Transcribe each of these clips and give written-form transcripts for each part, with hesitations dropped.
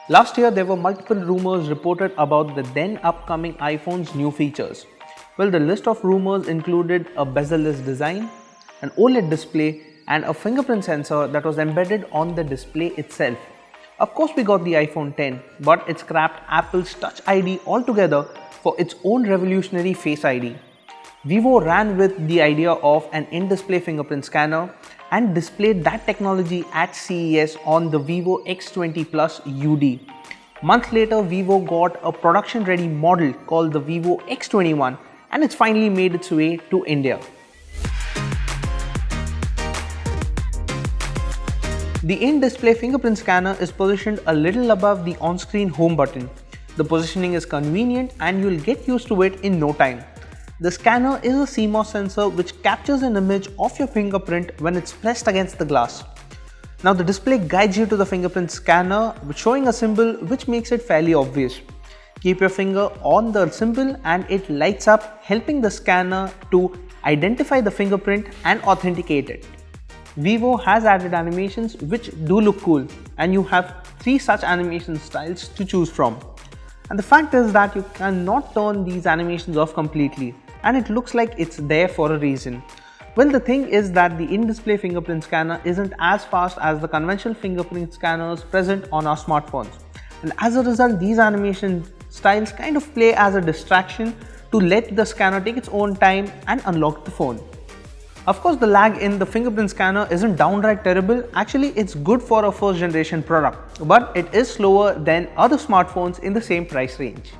Last year, there were multiple rumors reported about the then upcoming iPhone's new features. Well, the list of rumors included a bezel-less design, an OLED display, and a fingerprint sensor that was embedded on the display itself. Of course, we got the iPhone 10, but it scrapped Apple's Touch ID altogether for its own revolutionary Face ID. Vivo ran with the idea of an in-display fingerprint scanner and displayed that technology at CES on the Vivo X20 Plus UD. Months later, Vivo got a production-ready model called the Vivo X21, and it's finally made its way to India. The in-display fingerprint scanner is positioned a little above the on-screen home button. The positioning is convenient and you'll get used to it in no time. The scanner is a CMOS sensor which captures an image of your fingerprint when it's pressed against the glass. Now the display guides you to the fingerprint scanner showing a symbol which makes it fairly obvious. Keep your finger on the symbol and it lights up, helping the scanner to identify the fingerprint and authenticate it. Vivo has added animations which do look cool, and you have 3 such animation styles to choose from. And the fact is that you cannot turn these animations off completely, and it looks like it's there for a reason. Well, the thing is that the in-display fingerprint scanner isn't as fast as the conventional fingerprint scanners present on our smartphones. And as a result, these animation styles kind of play as a distraction to let the scanner take its own time and unlock the phone. Of course, the lag in the fingerprint scanner isn't downright terrible. Actually, it's good for a first generation product, but it is slower than other smartphones in the same price range.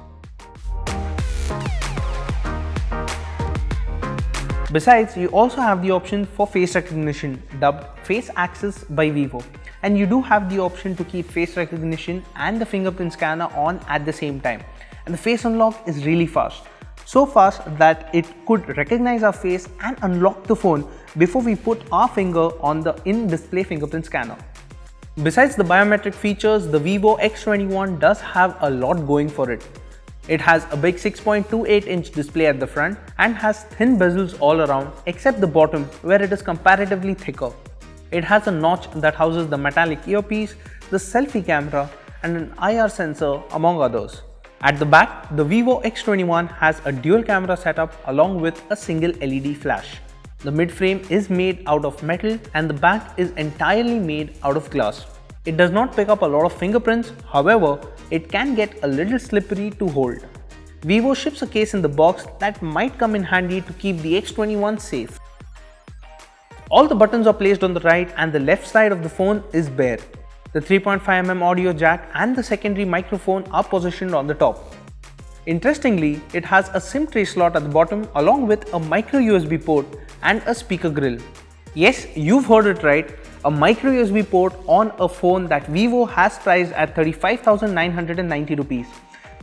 Besides, you also have the option for face recognition, dubbed Face Access by Vivo. And you do have the option to keep face recognition and the fingerprint scanner on at the same time. And the face unlock is really fast. So fast that it could recognize our face and unlock the phone before we put our finger on the in-display fingerprint scanner. Besides the biometric features, the Vivo X21 does have a lot going for it. It has a big 6.28-inch display at the front and has thin bezels all around except the bottom where it is comparatively thicker. It has a notch that houses the metallic earpiece, the selfie camera, and an IR sensor, among others. At the back, the Vivo X21 has a dual camera setup along with a single LED flash. The mid-frame is made out of metal and the back is entirely made out of glass. It does not pick up a lot of fingerprints, however, it can get a little slippery to hold. Vivo ships a case in the box that might come in handy to keep the X21 safe. All the buttons are placed on the right and the left side of the phone is bare. The 3.5mm audio jack and the secondary microphone are positioned on the top. Interestingly, it has a SIM tray slot at the bottom along with a micro USB port and a speaker grill. Yes, you've heard it right, a micro USB port on a phone that Vivo has priced at 35,990 rupees.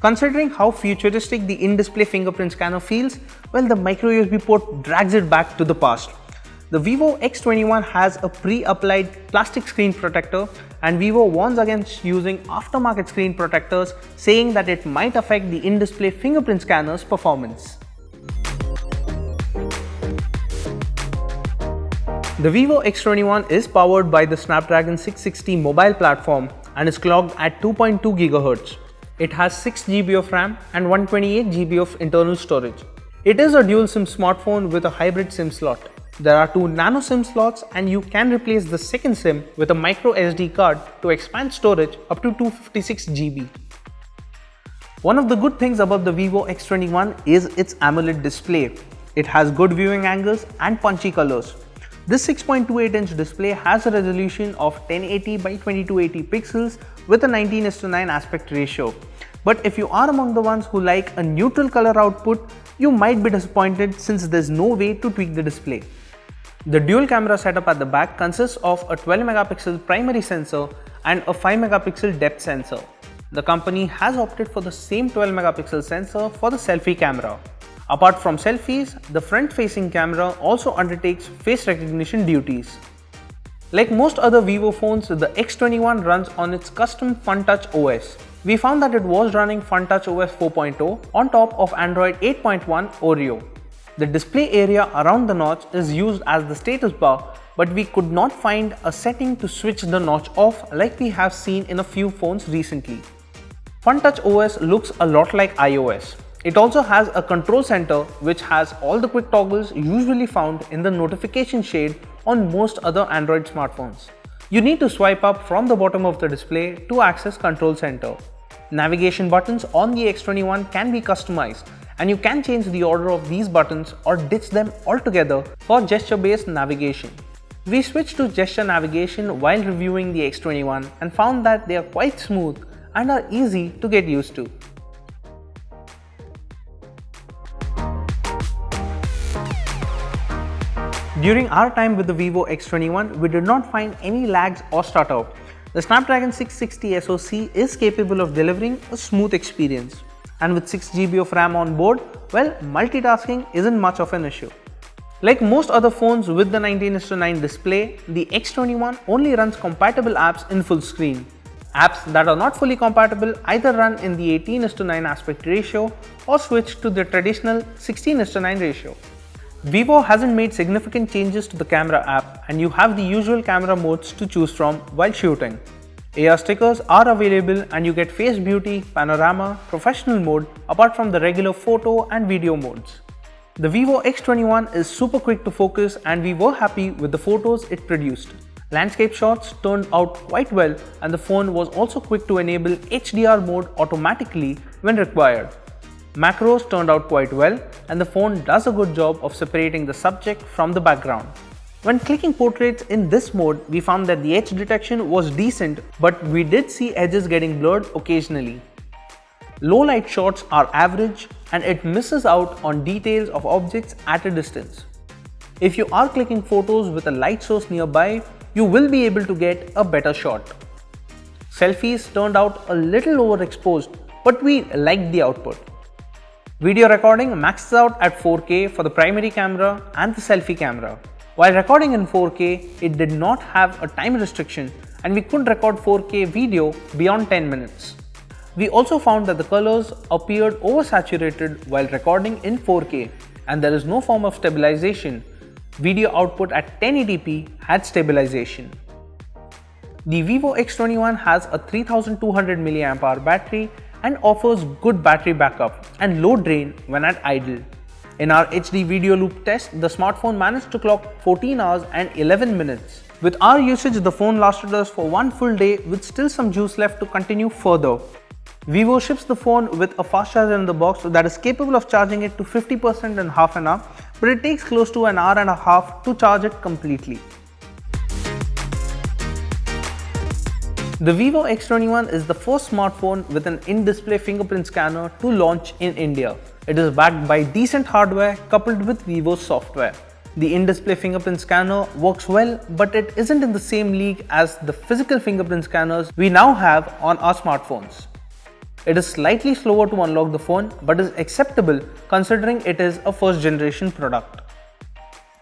Considering how futuristic the in-display fingerprint scanner feels, well, the micro USB port drags it back to the past. The Vivo X21 has a pre-applied plastic screen protector, and Vivo warns against using aftermarket screen protectors, saying that it might affect the in-display fingerprint scanner's performance. The Vivo X21 is powered by the Snapdragon 660 mobile platform and is clocked at 2.2 GHz. It has 6 GB of RAM and 128 GB of internal storage. It is a dual SIM smartphone with a hybrid SIM slot. There are 2 nano SIM slots and you can replace the second SIM with a micro SD card to expand storage up to 256 GB. One of the good things about the Vivo X21 is its AMOLED display. It has good viewing angles and punchy colors. This 6.28-inch display has a resolution of 1080 by 2280 pixels with a 19:9 aspect ratio. But if you are among the ones who like a neutral color output, you might be disappointed since there's no way to tweak the display. The dual camera setup at the back consists of a 12 megapixel primary sensor and a 5 megapixel depth sensor. The company has opted for the same 12 megapixel sensor for the selfie camera. Apart from selfies, the front-facing camera also undertakes face recognition duties. Like most other Vivo phones, the X21 runs on its custom FunTouch OS. We found that it was running FunTouch OS 4.0 on top of Android 8.1 Oreo. The display area around the notch is used as the status bar, but we could not find a setting to switch the notch off like we have seen in a few phones recently. FunTouch OS looks a lot like iOS. It also has a control center which has all the quick toggles usually found in the notification shade on most other Android smartphones. You need to swipe up from the bottom of the display to access control center. Navigation buttons on the X21 can be customized, and you can change the order of these buttons or ditch them altogether for gesture-based navigation. We switched to gesture navigation while reviewing the X21 and found that they are quite smooth and are easy to get used to. During our time with the Vivo X21, we did not find any lags or stutter. The Snapdragon 660 SoC is capable of delivering a smooth experience. And with 6GB of RAM on board, well, multitasking isn't much of an issue. Like most other phones with the 19:9 display, the X21 only runs compatible apps in full screen. Apps that are not fully compatible either run in the 18:9 aspect ratio or switch to the traditional 16:9 ratio. Vivo hasn't made significant changes to the camera app, and you have the usual camera modes to choose from while shooting. AR stickers are available and you get face beauty, panorama, professional mode apart from the regular photo and video modes. The Vivo X21 is super quick to focus and we were happy with the photos it produced. Landscape shots turned out quite well and the phone was also quick to enable HDR mode automatically when required. Macros turned out quite well and the phone does a good job of separating the subject from the background. When clicking portraits in this mode, we found that the edge detection was decent, but we did see edges getting blurred occasionally. Low light shots are average and it misses out on details of objects at a distance. If you are clicking photos with a light source nearby, you will be able to get a better shot. Selfies turned out a little overexposed, but we liked the output. Video recording maxes out at 4K for the primary camera and the selfie camera. While recording in 4K, it did not have a time restriction and we couldn't record 4K video beyond 10 minutes. We also found that the colors appeared oversaturated while recording in 4K and there is no form of stabilization. Video output at 1080p had stabilization. The Vivo X21 has a 3200 mAh battery and offers good battery backup and low drain when at idle. In our HD video loop test, the smartphone managed to clock 14 hours and 11 minutes. With our usage, the phone lasted us for one full day with still some juice left to continue further. Vivo ships the phone with a fast charger in the box that is capable of charging it to 50% in half an hour, but it takes close to an hour and a half to charge it completely. The Vivo X21 is the first smartphone with an in-display fingerprint scanner to launch in India. It is backed by decent hardware coupled with Vivo's software. The in-display fingerprint scanner works well, but it isn't in the same league as the physical fingerprint scanners we now have on our smartphones. It is slightly slower to unlock the phone, but is acceptable considering it is a first-generation product.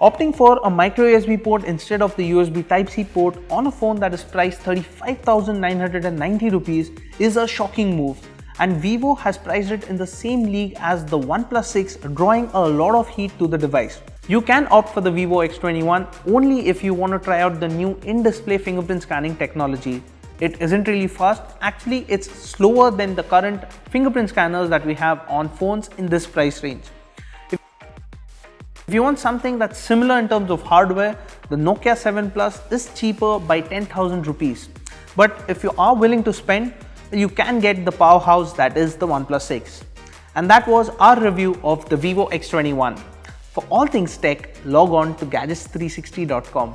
Opting for a micro USB port instead of the USB Type-C port on a phone that is priced 35,990 rupees is a shocking move, and Vivo has priced it in the same league as the OnePlus 6, drawing a lot of heat to the device. You can opt for the Vivo X21 only if you want to try out the new in-display fingerprint scanning technology. It isn't really fast, actually it's slower than the current fingerprint scanners that we have on phones in this price range. If you want something that's similar in terms of hardware, the Nokia 7 Plus is cheaper by 10,000 rupees. But if you are willing to spend, you can get the powerhouse that is the OnePlus 6. And that was our review of the Vivo X21. For all things tech, log on to gadgets360.com.